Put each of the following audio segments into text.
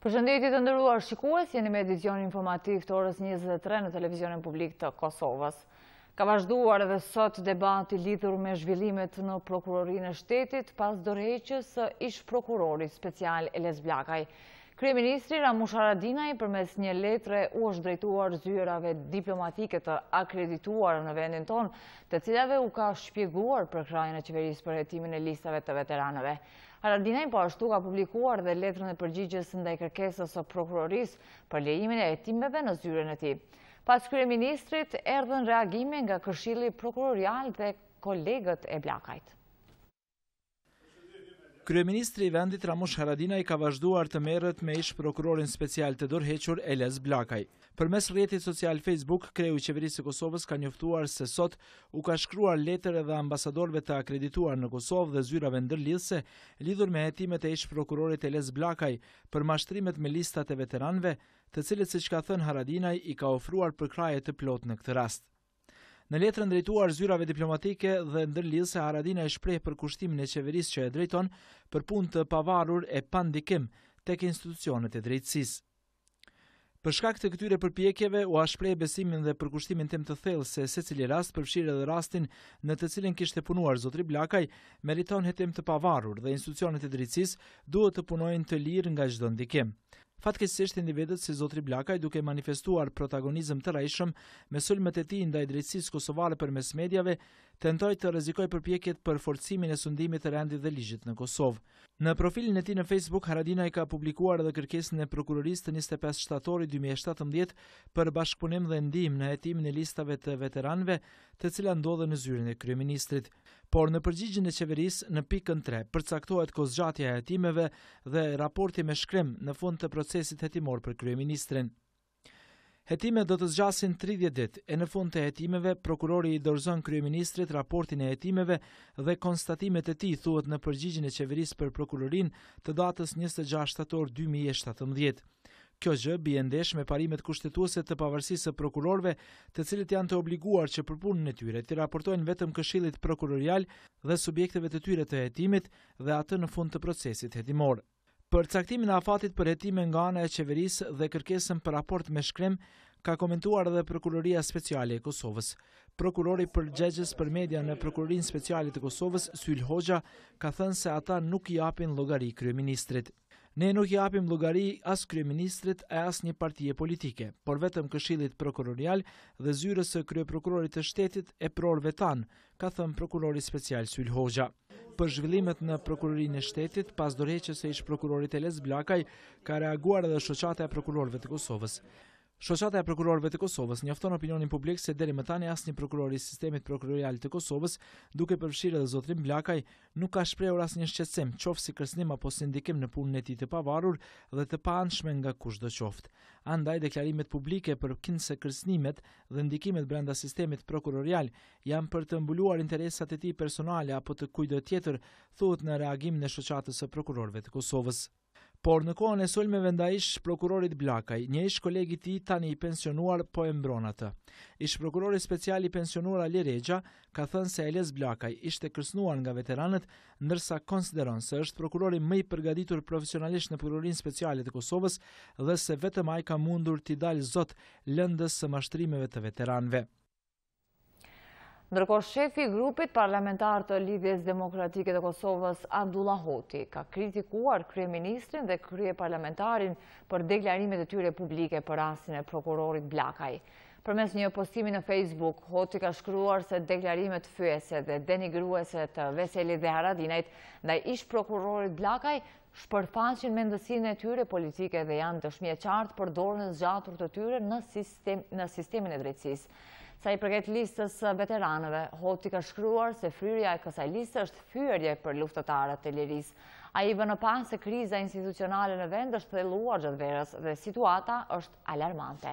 Përshëndetje të nderuar shikues, jeni me edicion informativ të orës 23 në Televizionin Publik të Kosovës. Ka vazhduar edhe sot debati lidhur me zhvillimet në Prokurorinë e Shtetit pas dorëheqjes së ish prokurorit special Eles Blakaj. Kryeministri Ramush Haradinaj përmes një letre u është drejtuar zyrave diplomatike të akredituar në vendin tonë, të cilave u ka shpjeguar për krajën e qeverisë për hetimin e listave të veteranëve. Haradinaj po ashtu ka publikuar dhe letrën e përgjigjes ndaj kërkesës së prokurorisë për lejimin e hetimeve në zyrën e tij. Pas kryeministrit erdhën reagime nga Këshilli Prokurorial dhe kolegët e Blakajt. Kryeministri i vendit Ramush Haradinaj ka vazhduar të merret me ish prokurorin special të dorëhequr Eles Blakaj. Përmes rrjetit social Facebook, kreu i qeverisë së Kosovës ka njoftuar se sot u ka shkruar letër edhe ambasadorëve të akredituar në Kosovë dhe zyrave ndërlidhëse lidhur me hetimet e ish prokurorit Eles Blakaj për mashtrimet me listat e veteranëve, të cilët siç ka thënë Haradinaj i ka ofruar përkraje të plotë në këtë rast. Në letrën drejtuar zyrave diplomatike dhe ndërlidhëse, Haradinaj shpreh përkushtimin e qeverisë që e drejton për punë të pavarur e pa ndikim tek institucionet e drejtësisë. Për shkak të këtyre përpjekjeve, u shpreh besimin dhe përkushtimin tim të thellë se secili rast, përfshirë edhe rastin në të cilin kishte punuar zotri Blakaj, meriton hetim të pavarur dhe institucionet e drejtësisë duhet të punojnë të lirë nga çdo ndikim. Fatkeqësisht individët si zotri Blakaj, duke manifestuar protagonizëm të rrajshëm me sulmet e tij ndaj drejtësisë kosovare përmes mediave, tentoi të rrezikojë përpjekjet për forcimin e sundimit të rendit dhe ligjit në Kosovë. Në profilin e tij në Facebook, Haradinaj ka publikuar edhe kërkesën e prokurorisë të 25 shtatorit 2017 për bashkëpunim dhe ndihmë në hetimin e listave të veteranëve, të cilat ndodhen në zyrën e kryeministrit. Por në përgjigjen e qeverisë në pikën 3 përcaktohet kozgjatja e hetimeve dhe raporti me shkrim në fund të procesit hetimor për kryeministrin. Hetimet do të zgjasin 30 ditë e në fund të hetimeve prokurori i dorëzon kryeministrit raportin e hetimeve dhe konstatimet e tij, thuhet në përgjigjen e qeverisë për prokurorinë të datës 26 shtator 2017. Kjo gjë bie ndesh me parimet kushtetuese të pavarësisë së prokurorëve, të cilët janë të obliguar që për punën e tyre të raportojnë vetëm Këshillit Prokurorial dhe subjekteve të tyre të hetimit dhe atë në fund të procesit hetimor. Për caktimin e afatit për hetime nga ana e qeverisë dhe kërkesën për raport me shkrim, ka komentuar edhe Prokuroria Speciale e Kosovës. Prokurori përgjegjës për media në Prokurorinë Speciale të Kosovës, Syl Hoxha, ka thënë se ata nuk i japin llogari kryeministrit. Ne nuk i japim llogari as kryeministrit e as një partie politike, por vetëm Këshillit Prokurorial dhe zyrës së kryeprokurorit të shtetit e prorëve tanë, ka thënë prokurori special Syl Hoxha. Për zhvillimet në Prokurorinë e Shtetit, pas dorëheqjes së ish prokurorit Eles Blakaj, ka reaguar edhe shoqata e prokurorëve të Kosovës. Shoqata e prokurorëve të Kosovës njofton opinionin publik se deri më tani asnjë prokuror i sistemit prokurorial të Kosovës, duke përfshirë edhe zotrin Blakaj, nuk ka shprehur asnjë shqetësim, qoftë si kërcënim apo si ndikim në punën e tij të pavarur dhe të paanshme nga kushdo qoftë. Andaj deklarimet publike përkind se kërcënimet dhe ndikimet brenda sistemit prokurorial janë për të mbuluar interesat e tij personale apo të kujdo tjetër, thuhet në reagimin e shoqatës së prokurorëve të Kosovës. Por në kohën e sulmeve ndaj ish prokurorit Blakaj, një ish kolegi i tij tani i pensionuar po e mbron atë. Ish prokurori special i pensionuar Ali Rexha ka thënë se Eles Blakaj ishte kërcënuar nga veteranët, ndërsa konsideron se është prokurori më i përgatitur profesionalisht në Prokurorinë Speciale të Kosovës dhe se vetëm ai ka mundur t'i dalë zot lëndës së mashtrimeve të veteranëve. Ndërkohë, shefi i grupit parlamentar të Lidhjes Demokratike të Kosovës, Abdullah Hoti, ka kritikuar kryeministrin dhe kryeparlamentarin për deklarimet e tyre publike për rastin e prokurorit Blakaj. Përmes një postimi në Facebook, Hoti ka shkruar se deklarimet fyese dhe denigruese të Veselit dhe Haradinajt ndaj ish prokurorit Blakaj shpërfaqin mendësinë e tyre politike dhe janë dëshmi e qartë për dorën e zgjatur të tyre në sistemin e drejtësisë. Sa i përket listës veteranëve, Hoti ka shkruar se fryrja e kësaj liste është fyerje për luftëtarët e lirisë. Ai vënë pas se kriza institucionale në vend është thelluar gjatë verës dhe situata është alarmante.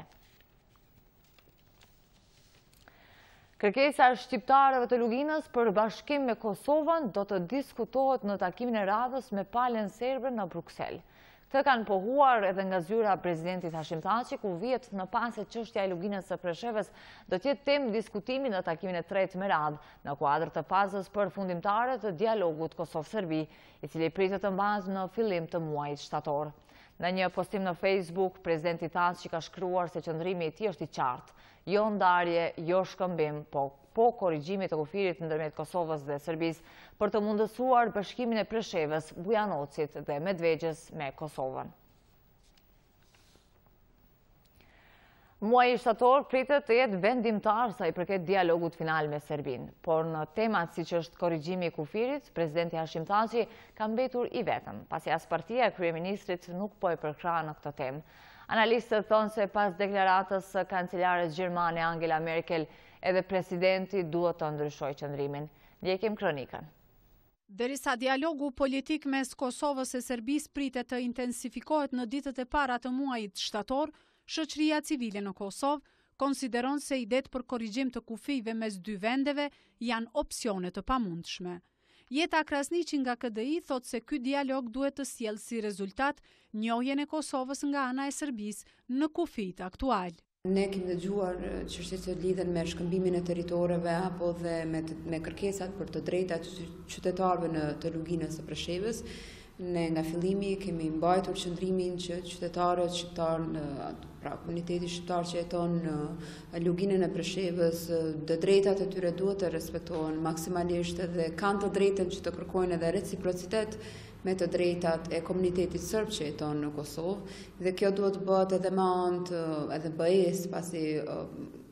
Kërkesa e shqiptarëve të Luginës për bashkim me Kosovën do të diskutohet në takimin e radhës me palën serbe në Bruksel. Këtë kanë pohuar edhe nga zyra presidentit Hashim Thaçi, ku vihet në pas se çështja e Luginës së Preshevës do të jetë temë diskutimi në takimin e tretë me radhë, në kuadër të fazës përfundimtare të dialogut Kosovë-Serbi, i cili pritet të mbajë në fillim të muajit shtator. Në një postim në Facebook, presidenti Thaçi ka shkruar se qëndrimi i tij është i qartë, jo ndarje, jo shkëmbim, po korrigjimi të kufirit ndërmjet Kosovës dhe Serbisë për të mundësuar bashkimin e Preshevës, Bujanocit dhe Medvegjës me Kosovën. Muaji shtator pritet të jetë vendimtar sa i përket dialogut final me Serbinë, por në temat siç është korrigjimi i kufirit, presidenti Hashim Thaçi ka mbetur i vetëm, pasi as partia e kryeministrit nuk po e përkrah në këtë temë. Analistët thonë se pas deklaratës së kancelares gjermane Angela Merkel, edhe presidenti duhet të ndryshojë qëndrimin. Ndjekim kronikën. Derisa dialogu politik mes Kosovës e Serbisë pritet të intensifikohet në ditët e para të muajit shtator, shoqëria civile në Kosovë konsideron se idetë për korrigjim të kufive mes dy vendeve janë opsione të pamundshme. Jeta Krasniqi nga KDI thot se ky dialog duhet të sjellë si rezultat njohjen e Kosovës nga ana e Serbisë në kufijt aktual. Ne kemi dëgjuar çështje që lidhen me shkëmbimin e territoreve apo dhe me kërkesat për të drejtat qytetarëve të luginës së Preshevës. Ne nga fillimi kemi mbajtur qëndrimin që qytetarët shqiptar, pra komuniteti shqiptar që jeton në luginën e Preshevës, të drejtat e tyre duhet të respektohen maksimalisht dhe kanë të drejtën që të kërkojnë edhe reciprocitet me të drejtat e komunitetit serb që jeton në Kosovë, dhe kjo duhet të bëhet edhe me anë edhe BE-s, pasi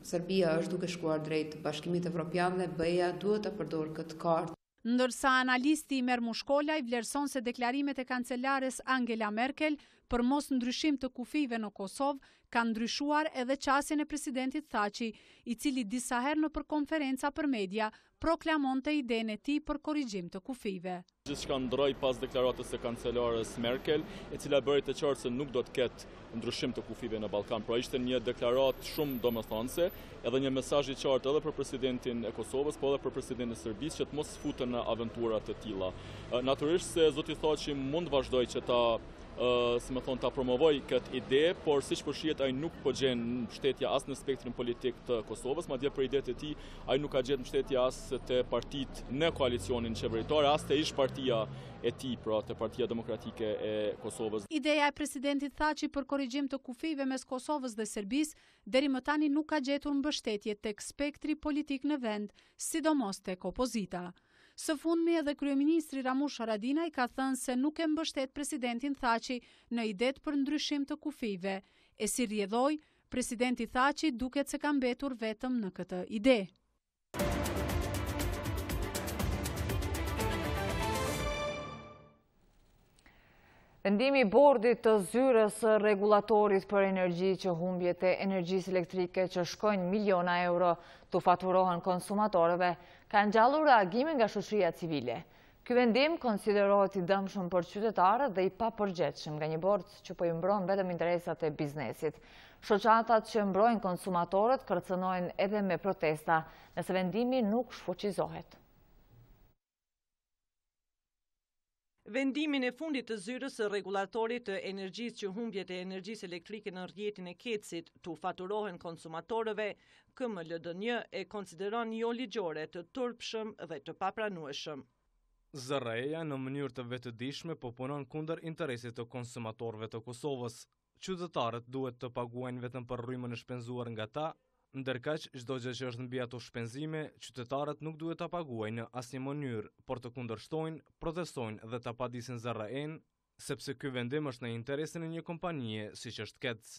Serbia është duke shkuar drejt Bashkimit Evropian dhe BE-ja duhet të përdorë këtë kartë. Ndërsa analisti Imer Mushkolaj vlerëson se deklarimet e kancelares Angela Merkel për mos ndryshim të kufive në Kosovë kanë ndryshuar edhe qasjen e presidentit Thaçi, i cili disa herë nëpër konferenca për media proklamonte idenë e tij për korrigjim të kufive. Gjithçka ndroi pas deklaratës së kancelares Merkel, e cila bëri të qartë se nuk do të ketë ndryshim të kufive në Ballkan. Pra ishte një deklaratë shumë domethënëse, edhe një mesazh i qartë edhe për presidentin e Kosovës, po edhe për presidentin e Serbisë që të mos futen në aventura të tilla. Natyrisht se zoti Thaçi mund vazhdoj që ta promovoj këtë ide, por siç po shihet ai nuk po gjen mbështetje as në spektrin politik të Kosovës, madje për idetë e tij ai nuk ka gjetur mbështetje as te partitë në koalicionin qeveritar, as te ish partia e tij, pra te Partia Demokratike e Kosovës. Ideja e presidentit Thaçi për korrigjim të kufive mes Kosovës dhe Serbisë deri më tani nuk ka gjetur mbështetje tek spektri politik në vend, sidomos tek opozita. Së fundmi edhe kryeministri Ramush Haradinaj ka thënë se nuk e mbështet presidentin Thaçi në idetë për ndryshim të kufive, e si rrjedhoi, presidenti Thaçi duket se ka mbetur vetëm në këtë ide. Vendimi i bordit të zyrës së rregullatorit për energji që humbjet e energjisë elektrike që shkojnë miliona euro të faturohen konsumatorëve ka ngjallur reagimin nga shoqëria civile. Ky vendim konsiderohet i dëmshëm për qytetarët dhe i papërgjegjshëm nga një bord që po i mbron vetëm interesat e biznesit. Shoqatat që mbrojnë konsumatorët kërcënojnë edhe me protesta nëse vendimi nuk shfuqizohet. Vendimin e fundit të zyrës së rregullatorit të energjisë që humbjet e energjisë elektrike në rrjetin e Kecit tu faturohen konsumatorëve, KMLDN e konsideron jo ligjore, të turpshëm dhe të papranueshëm. ZRE-ja në mënyrë të vetëdijshme po punon kundër interesit të konsumatorëve të Kosovës. Qytetarët duhet të paguajnë vetëm për rrymën e shpenzuar nga ta, ndërkaq çdo gjë që është mbi ato shpenzime, qytetarët nuk duhet ta paguajnë në asnjë mënyrë, por të kundërshtojnë, protestojnë dhe ta padisin ZRE-n, sepse ky vendim është në interesin e një kompanie siç është KEC.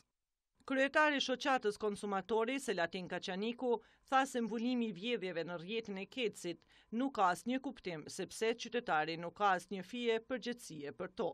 Kryetari i shoqatës konsumatori Selatin Kaçaniku tha se mbulimi i vjedhjeve në rrjetin e Kecit nuk ka asnjë kuptim, sepse qytetari nuk ka asnjë fije përgjegjësie për to.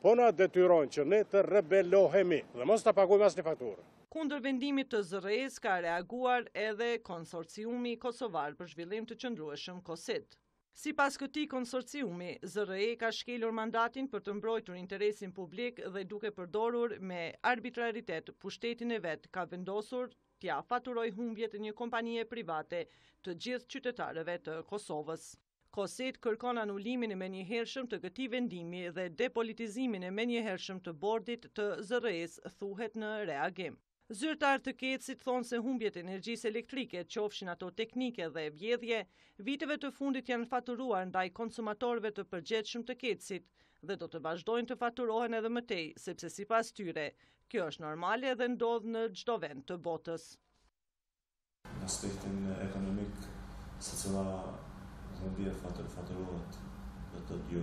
Po na detyron që ne të rebelohemi dhe mos ta paguajmë asnjë faturë. Kundër vendimit të ZRE-s ka reaguar edhe konsorciumi kosovar për zhvillim të qëndrueshëm KOSIT. Sipas këtij konsorciumi, ZRE ka shkelur mandatin për të mbrojtur interesin publik dhe duke përdorur me arbitraritet pushtetin e vet ka vendosur t'ia faturoj humbjet e një kompanie private të gjithë qytetarëve të Kosovës. KOSIT kërkon anulimin e menjëhershëm të këtij vendimi dhe depolitizimin e menjëhershëm të bordit të ZRE-s, thuhet në reagim. Zyrtar të Kecit thonë se humbjet e energjisë elektrike, qofshin ato teknike dhe vjedhje, viteve të fundit janë faturuar ndaj konsumatorëve të përgjegjshëm të Kecit dhe do të vazhdojnë të faturohen edhe mëtej, sepse sipas tyre, kjo është normale dhe ndodh në çdo vend të botës. Në aspektin ekonomik, secila dhëmbje faturohet, do të thotë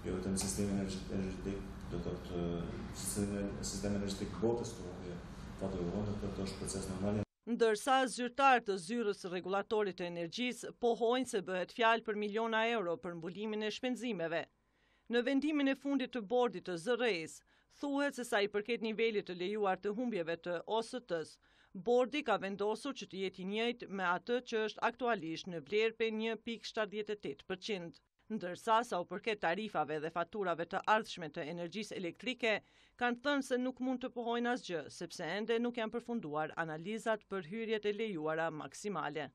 jo vetëm sistemi energjetik, do të thotë sistemi energjetik botës tonë faturohet, do të thotë është proces normal. Ndërsa zyrtarët të zyrës rregullatorit të energjisë pohojnë se bëhet fjalë për miliona euro për mbulimin e shpenzimeve. Në vendimin e fundit të bordit të ZRE-s, thuhet se sa i përket nivelit të lejuar të humbjeve të OST-s, bordi ka vendosur që të jetë i njëjtë me atë që është aktualisht në vlerë për 1.78%. Ndërsa sa u përket tarifave dhe faturave të ardhshme të energjisë elektrike, kanë thënë se nuk mund të pohojnë asgjë, sepse ende nuk janë përfunduar analizat për hyrjet e lejuara maksimale.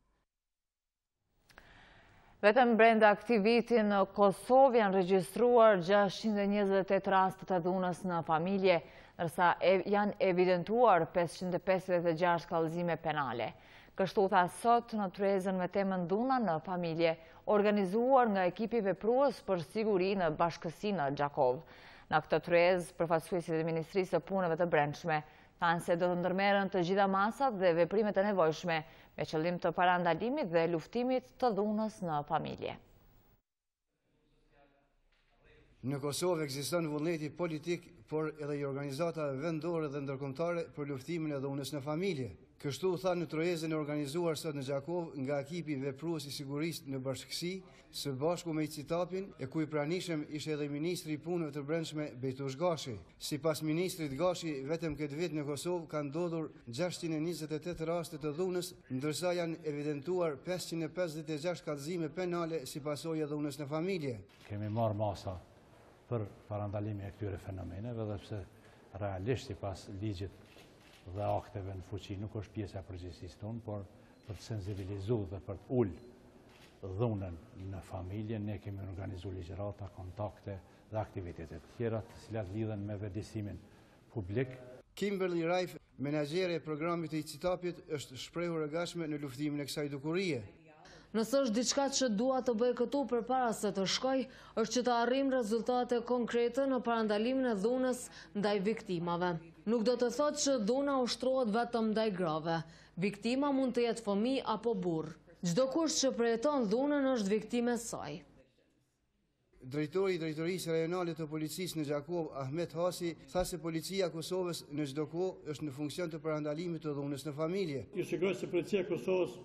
Vetëm brenda këtij viti në Kosovë janë regjistruar 628 raste të dhunës në familje, ndërsa janë evidentuar 556 kallëzime penale. Kështu tha sot në tryezën me temën dhuna në familje, organizuar nga ekipi veprues për siguri në bashkësi në Gjakov. Në këtë tryezë, përfaqësuesit e Ministrisë së Punëve të Brendshme thanë se do të ndërmerren të gjitha masat dhe veprimet e nevojshme me qëllim të parandalimit dhe luftimit të dhunës në familje. Në Kosovë ekziston vullneti politik, por edhe i organizata vendore dhe ndërkombëtare për luftimin e dhunës në familje. Kështu tha në tryezën e organizuar sot në Gjakov nga ekipi veprues i sigurisë në bashkësi, së bashku me Citapin, e ku i pranishëm ishte edhe Ministri i Punëve të Brendshme Bejtush Gashi. Sipas Ministrit Gashi, vetëm këtë vit në Kosovë kanë ndodhur 628 raste të dhunës, ndërsa janë evidentuar 556 kallëzime penale si pasojë e dhunës në familje. Kemi marrë masa për parandalimin e këtyre fenomeneve dhe pse realisht sipas ligjit dhe akteve në fuqi nuk është pjesa e përgjegjësisë tonë, por për të sensibilizuar dhe për të ulë dhunën në familje, ne kemi organizuar ligjërata, kontakte dhe aktivitete të tjera të cilat lidhen me vlerësimin publik. Kimberly Raif, menaxhere e programit të Citapit, është shprehur e gatshme në luftimin e kësaj dukurie. Nëse është diçka që dua të bëj këtu përpara se të shkoj, është që të arrijm rezultate konkrete në parandalimin e dhunës ndaj viktimave. Nuk do të thotë që dhuna ushtrohet vetëm ndaj grave. Viktima mund të jetë fëmijë apo burr. Çdo kush që përjeton dhunën është viktimë e saj. Drejtori i Drejtorisë Rajonale të Policisë në Gjakov, Ahmet Hasi, tha se policia e Kosovës në çdo kohë është në funksion të parandalimit të dhunës në familje. Ju siguroj se policia e Kosovës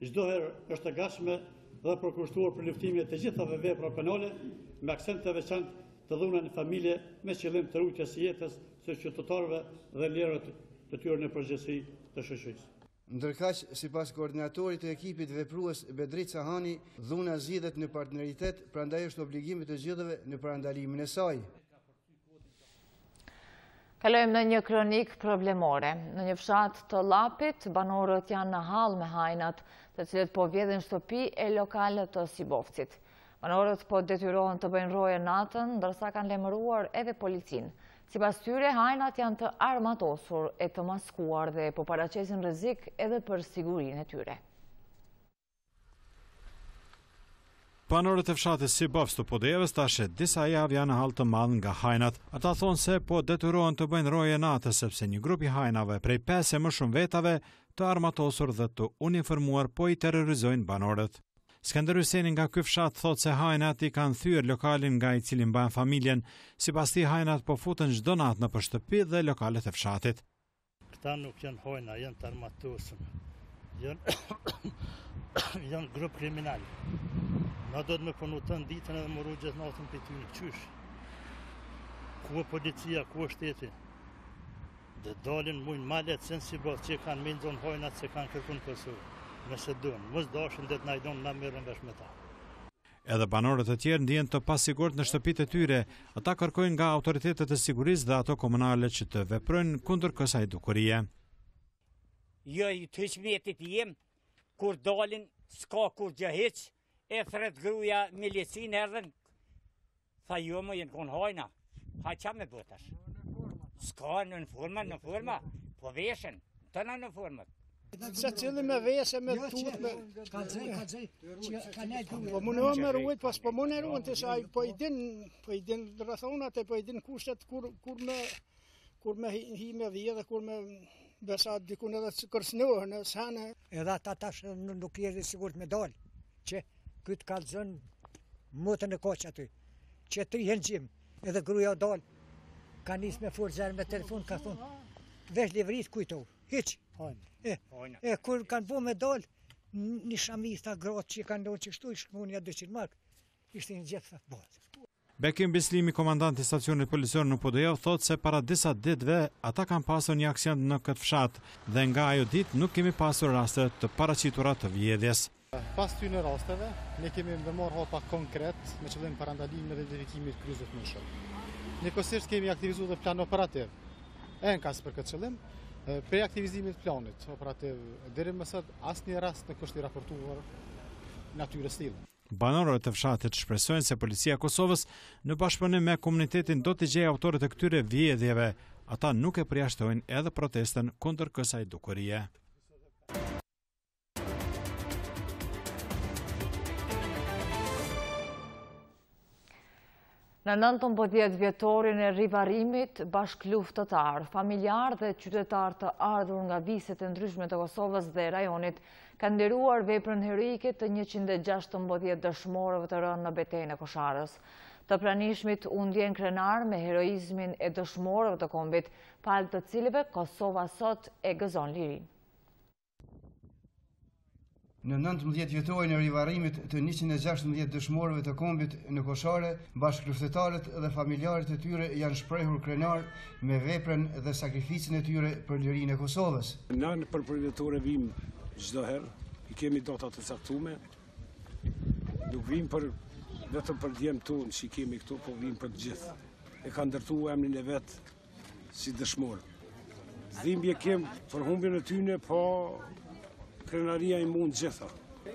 çdo herë është e gatshme dhe përkushtuar për luftimin e të gjithave vepra penale me aksent të veçantë të dhunën në familje me qëllim të rujtjes së jetës së qytetarëve dhe vlerët të tyre në përgjithësi të shoqërisë. Ndërkaq, sipas koordinatorit të ekipit veprues Bedrit Sahani, dhuna zgjidhet në partneritet, prandaj është obligim të gjithëve në parandalimin e saj. Kalojmë në një kronik problemore. Në një fshat të Llapit, banorët janë në hall me hajnat, të cilët po vjedhin shtëpi e lokale të Sibovcit. Banorët po detyrohen të bëjnë roje natën, ndërsa kanë lemëruar edhe policinë. Sipas tyre, hajnat janë të armatosur e të maskuar dhe po paraqesin rrezik edhe për sigurinë e tyre. Banorët e fshatit Sibovc të Podevës tash disa javë janë në hall të madh nga hajnat. Ata thonë se po detyrohen të bëjnë roje natës sepse një grup i hajnave prej 5 e më shumë vetave të armatosur dhe të uniformuar po i terrorizojnë banorët. Skënder Hyseni nga ky fshat thotë se hajnat i kanë thyer lokalin nga i cili mban familjen, sipas tij hajnat po futen çdo natë në shtëpi dhe lokalet e fshatit. Këta nuk janë hajna, janë të armatosur. Janë grup kriminal. Na do të më punu të ditën edhe më rrugë gjithë natën për ty në qysh. Ku e policia, ku e shteti? Dhe dalin mujnë malet sen si bas që kanë mindzon hajnat se kanë kërkun Kosovë. Nëse dunë, mos dashin dhe të najdon na merren vesh me ta. Edhe banorët e tjerë ndihen të pasigurt në shtëpitë e tyre. Ata kërkojnë nga autoritetet e sigurisë dhe ato komunale që të veprojnë kundër kësaj dukurie. Jo i të shmetit jem, kur dalin, s'ka kur gjë hiq, e thret gruja milicin erdhen, tha jo më jenë kon hajna, ha qa me bëtash? S'ka në forma, po veshen, të në format. Se cili me vese, me tut, me... Po më me rujt, pas po më në rujt, të saj po i din rëthonat e po i din kushtet kur me hi me dhije dhe kur me besat dikun edhe të kërsnohë në sene. Edhe ata tash nuk jeshtë sigurt me dalë, që këtë kalzën motën e koqë aty, që të jenë gjim, edhe gruja dalë, ka njës me forëzër me telefon, ka thonë, vesh livrit kujtohë, hiq. Kur kanë bo me dalë, një shamis ta gratë që kanë donë që kështu, ishtë munja 200 mark, ishte një gjithë të bëtë. Bekim Bislimi, komandanti stacionit policior në Podojov, thot se para disa ditëve ata kanë pasur një aksion në këtë fshat dhe nga ajo ditë nuk kemi pasur raste të paraqitura të vjedhjes. Pas këtyre rasteve, ne kemi ndërmarrë hapa konkret me qëllim parandalimin dhe dedikimit kryqëzit në shëll. Njëkohësisht kemi aktivizuar dhe plan operativ. Në kas për këtë qëllim, prej aktivizimit planit operativ deri më sot asnjë rast nuk është i raportuar natyrës tillë. Banorët e fshatit shpresojnë se policia e Kosovës në bashkëpunim me komunitetin do të gjejë autorët e këtyre vjedhjeve. Ata nuk e përjashtojnë edhe protestën kundër kësaj dukurie. Në 19 vjetorin e rivarimit bashkëluftëtar, familjar dhe qytetar të ardhur nga viset e ndryshme të Kosovës dhe rajonit kanë nderuar veprën heroike të 116 dëshmorëve të rënë në betejën e Kosharës. Të pranishmit u ndjen krenar me heroizmin e dëshmorëve të kombit, palë të cilëve Kosova sot e gëzon lirin. Në 19 vjetorin e rivarimit të 116 dëshmorëve të kombit në Koshare, bashkëluftëtarët dhe familjarët e tyre janë shprehur krenar me veprën dhe sakrificën e tyre për lirinë e Kosovës. Na në përpërjetore vim çdo herë, i kemi data të caktuara. Nuk vim vetëm për djemë tonë që i kemi këtu, po vim për të gjithë. E ka ndërtuar emrin e vet si dëshmor. Dhimbje kem për humbjen e tyre, po krenaria i mund gjitha.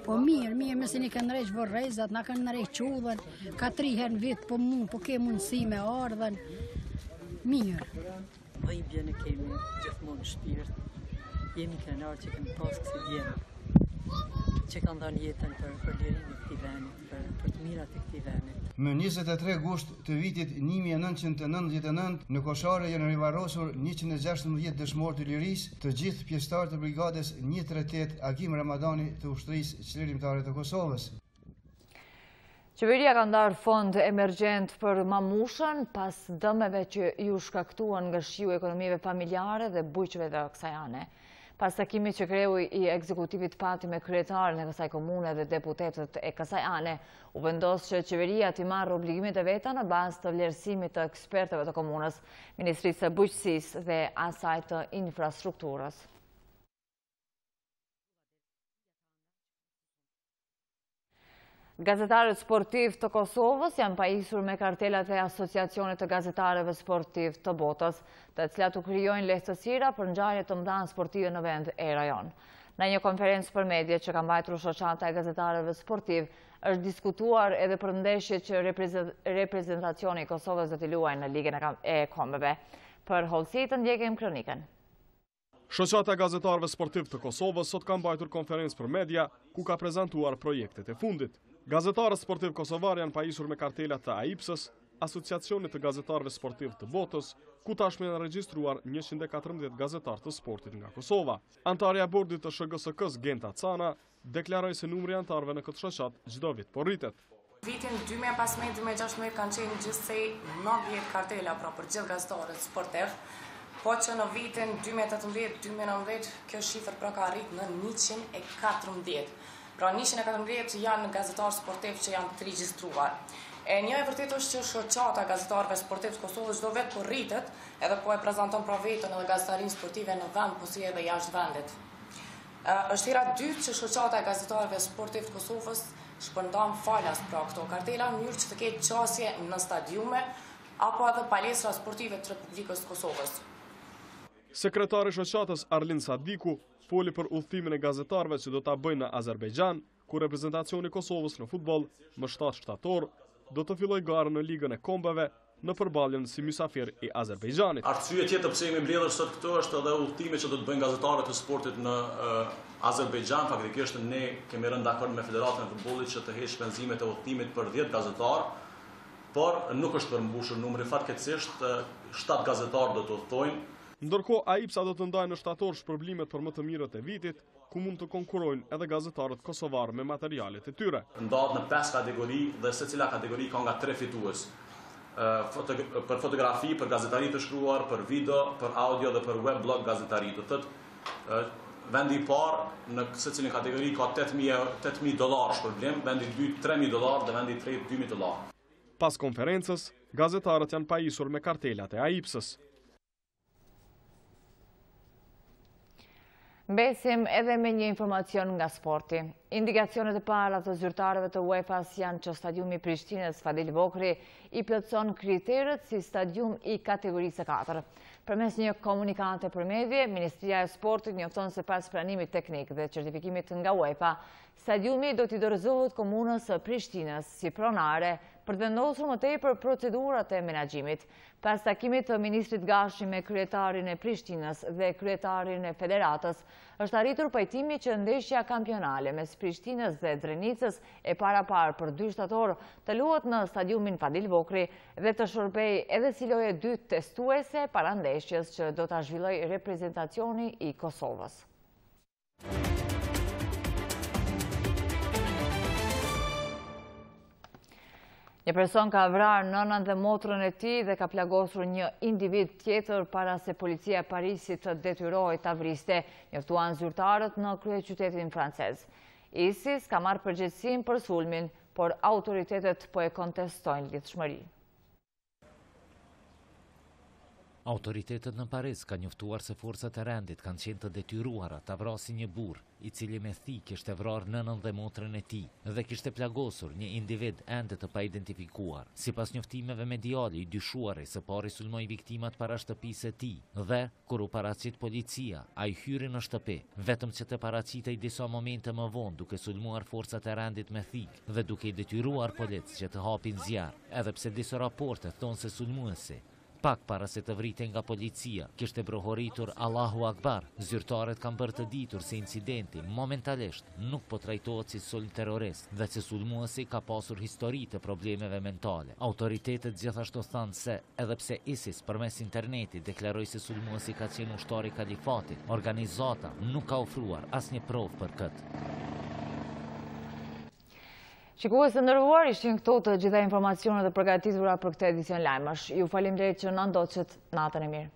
Po mirë, mëse një kanë rejqë vorrezat, na kanë rejqë qudhen, ka 3 herë në vit, po ke mundësi me ardhen, mirë. Dhimbje në kemi gjithmonë shpirt, jemi krenar që kemi pas kësi djemë, që kanë dhënë jetën për lirinë e këtij venit, për të mirat e këtij venit. Më 23 gusht të vitit 1999 në Koshare janë rivarosur 116 dëshmorë të lirisë, të gjithë pjesëtarë të brigadës 138 Agim Ramadani të ushtrisë çlirimtare të Kosovës. Qeveria ka ndarë fond emergjent për mamushën pas dëmeve që ju shkaktuan nga shiu ekonomive familjare dhe bujqëve të kësaj ane. Pas takimit që kreu i ekzekutivit pati me kryetarën e kësaj komune dhe deputetët e kësaj ane, u vendos që qeveria t'i marrë obligimit e veta në bazë të vlerësimit të ekspertëve të komunës, Ministrisë së Bujqësisë dhe asaj të infrastrukturës. Gazetarët sportiv të Kosovës janë pajisur me kartelat e Asociacionit të Gazetarëve Sportiv të Botës, të cilat u krijojnë lehtësira për ngjarje të mëdha sportive në vend e rajon. Në një konferencë për media që ka mbajtur shoqata e gazetarëve sportiv, është diskutuar edhe për ndeshjet që reprezentacioni i Kosovës do t'i luajë në Ligën e Kombeve. Për hollësi të ndjekim kronikën. Shoqata e gazetarëve sportiv të Kosovës sot ka mbajtur konferencë për media ku ka prezantuar projektet e fundit. Gazetarët sportiv kosovar janë pajisur me kartelat të AIPS-ës, Asociacionit të Gazetarëve Sportiv të Botës, ku tashmë janë regjistruar 114 gazetarë të sportit nga Kosova. Antarja e bordit të SHGSK-s Genta Cana deklaroi se numri i antarëve në këtë shoqatë çdo vit po rritet. Vitin 2015-2016 kanë qenë gjithsej 90 kartela pra për gjithë gazetarët sportiv, po që në vitin 2018-2019 kjo shifër pra ka arrit në 114. Pra 114 janë gazetarë sportiv që janë të regjistruar. Një e vërtet është që shoqata gazetarëve sportiv të Kosovës çdo vit po rritet, edhe po e prezanton pra vetën edhe gazetarinë sportive në vend, po si edhe jashtë vendit. Është hera e dytë që shoqata e gazetarëve sportiv të Kosovës shpërndan falas pra këto kartela në mënyrë që të ketë qasje në stadiume apo edhe palestra sportive të Republikës të Kosovës. Sekretari i shoqatës Arlin Sadiku foli për udhëtimin e gazetarëve që do ta bëjnë në Azerbajxhan, ku reprezentacioni i Kosovës në futboll më 7 shtator do të fillojë garën në Ligën e Kombeve në përballjen si mysafir i Azerbejxhanit. Arsye tjetër pse jemi mbledhur sot këtu është edhe udhëtimi që do të bëjnë gazetarët e sportit në Azerbejxhan. Faktikisht ne kemi rënë dakord me Federatën e Futbollit që të heqë shpenzimet e udhëtimit për 10 gazetarë, por nuk është përmbushur numri, fatkeqësisht 7 gazetarë do të udhtojnë. Ndërkohë AIPSA do të ndajë në shtator shpërblimet për më të mirët e vitit, ku mund të konkurrojnë edhe gazetarët kosovar me materialet e tyre. Ndahet në 5 kategori dhe secila kategori ka nga 3 fitues. Për fotografi, për gazetari të shkruar, për video, për audio dhe për web blog gazetari. Do thotë vendi i parë në secilin kategori ka $8,000 shpërblim, vendi i dytë $3,000 dhe vendi i tretë $2,000. Pas konferencës, gazetarët janë pajisur me kartelat e AIPS-ës. Mbesim edhe me një informacion nga sporti. Indikacionet e para të zyrtarëve të UEFA-s janë që stadiumi Prishtinës Fadil Vokri i plotëson kriteret si stadium i kategorisë 4. Përmes një komunikate për medje, Ministria e Sportit njofton se pas pranimit teknik dhe certifikimit nga UEFA, stadiumi do t'i dorëzohet komunës së Prishtinës si pronare për të vendosur më tepër procedurat e menaxhimit. Pas takimit të ministrit Gashi me kryetarin e Prishtinës dhe kryetarin e Federatës, është arritur pajtimi që ndeshja kampionale mes Prishtinës dhe Drenicës e parapar për 2 shtator të luhet në stadiumin Fadil Vokri dhe të shërbej edhe si lojë 2 testuese para ndeshjes që do ta zhvillojë reprezentacioni i Kosovës. Një person ka vrarë nënën dhe motrën e tij dhe ka plagosur një individ tjetër para se policia e Parisit të detyrohej ta vriste, njoftuan zyrtarët në kryeqytetin francez. ISIS ka marrë përgjegjësinë për sulmin, por autoritetet po e kontestojnë lidhshmërinë. Autoritetet në Paris ka njoftuar se forcat e rendit kanë qenë të detyruara ta vrasin një burr, i cili me thik kishte vrarë nënën dhe motrën e tij dhe kishte plagosur një individ ende të paidentifikuar. Sipas njoftimeve mediale, i dyshuari së pari sulmoi viktimat para shtëpisë së tij dhe kur u paraqit policia, ai hyri në shtëpi, vetëm që të paraqitej disa momente më vonë duke sulmuar forcat e rendit me thik dhe duke i detyruar policë që të hapin zjarr, edhe pse disa raporte thonë se sulmuesi pak para se të vriten nga policia, kishte brohoritur Allahu Akbar. Zyrtarët kanë bërë të ditur se incidenti momentalisht nuk po trajtohet si sulm terrorist dhe se sulmuesi ka pasur histori të problemeve mentale. Autoritetet gjithashtu thanë se edhe pse ISIS përmes internetit deklaroi se sulmuesi ka qenë ushtar i kalifatit, organizata nuk ka ofruar asnjë provë për këtë. Shikues të nderuar, ishin këto të gjitha informacionet e përgatitura për këtë edicion lajmësh. Ju faleminderit që na ndoqët, natën e mirë.